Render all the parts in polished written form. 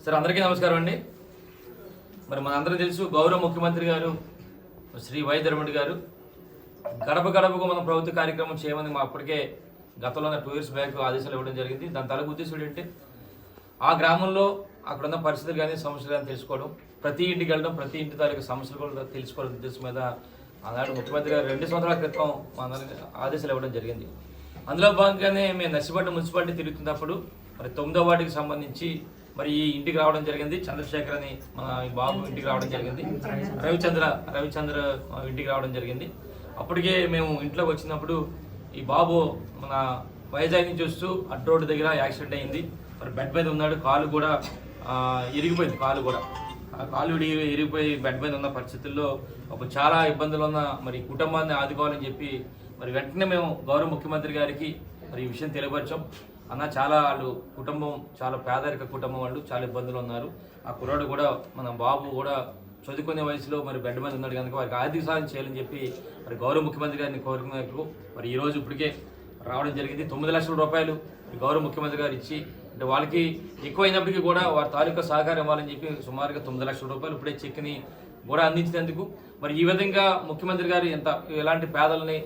Sir అందరికీ నమస్కారం అండి. మరి మనందరూ తెలుసు గౌరవ ముఖ్యమంత్రి గారు శ్రీ వై ధర్మడి గారు గడప గడపకు మన ప్రభుత్వ కార్యక్రమం చేయమని మా అప్పటికే గతంలో 2 years బ్యాక్ ఆదేశాలు ఇవ్వడం జరిగింది. దాని తలకు ఉద్దేశం ఏంటంటే ఆ గ్రామంలో అక్కడున్న పరిస్థితులు కానీ సమస్యలు కానీ తెలుసుకోవడం, ప్రతి ఇంటికి వెళ్ళడం, ప్రతి ఇంటి తాలూకు సమస్యలు కూడా తెలుసుకోవడం ఉద్దేశం మీద ఆనాడు ముఖ్యమంత్రి గారు 2 సంవత్సరాల క్రితం ఆదేశాలు ఇవ్వడం జరిగింది. అందులో భాగంగానే మేము నర్సిపట్నం మున్సిపాలిటీ తిరుగుతున్నప్పుడు మరి 9వ వార్డుకి సంబంధించి మరి ఈ ఇంటికి రావడం జరిగింది. చంద్రశేఖర్ అని మన బాబు ఇంటికి రావడం జరిగింది. రవిచంద్ర ఇంటికి రావడం జరిగింది. అప్పటికే మేము ఇంట్లోకి వచ్చినప్పుడు ఈ బాబు మన వైజాగ్ నుంచి వస్తూ అడ్డు రోడ్డు దగ్గర యాక్సిడెంట్ అయింది. మరి బెడ్ మీద ఉన్నాడు. కాలు కూడా ఇరిగిపోయింది. కాలు ఇరిగిపోయి బెడ్ మీద ఉన్న పరిస్థితుల్లో చాలా ఇబ్బందులు ఉన్న మరి కుటుంబాన్ని ఆదుకోవాలని చెప్పి మరి వెంటనే మేము గౌరవ ముఖ్యమంత్రి గారికి మరి ఈ విషయం తెలియపరిచాం. అన్న చాలా వాళ్ళు కుటుంబం చాలా పేదరిక కుటుంబం, వాళ్ళు చాలా ఇబ్బందులు ఉన్నారు. ఆ కుర్రాడు కూడా మన బాబు కూడా చదువుకునే వయసులో మరి బెడ్ మీద ఉన్నాడు కనుక వారికి ఆర్థిక సాయం చేయాలని చెప్పి మరి గౌరవ ముఖ్యమంత్రి గారిని కోరుకునేందుకు మరి ఈరోజు ఇప్పటికే రావడం జరిగింది. 9 లక్షల రూపాయలు గౌరవ ముఖ్యమంత్రి గారు ఇచ్చి అంటే వాళ్ళకి ఎక్కువైనప్పటికీ కూడా వారి తాలూకా సహకారం ఇవ్వాలని చెప్పి సుమారుగా 9 లక్షల రూపాయలు ఇప్పుడే చెక్ని కూడా అందించినందుకు మరి ఈ విధంగా ముఖ్యమంత్రి గారు ఎలాంటి పేదలని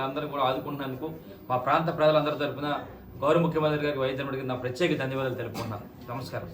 అందరూ కూడా ఆదుకుంటున్నందుకు మా ప్రాంత ప్రజలందరి తరఫున గౌరవ ముఖ్యమంత్రి గారికి వై ధర్మడి గారికి నా ప్రత్యేక ధన్యవాదాలు తెలుపుకుంటున్నాను. నమస్కారం.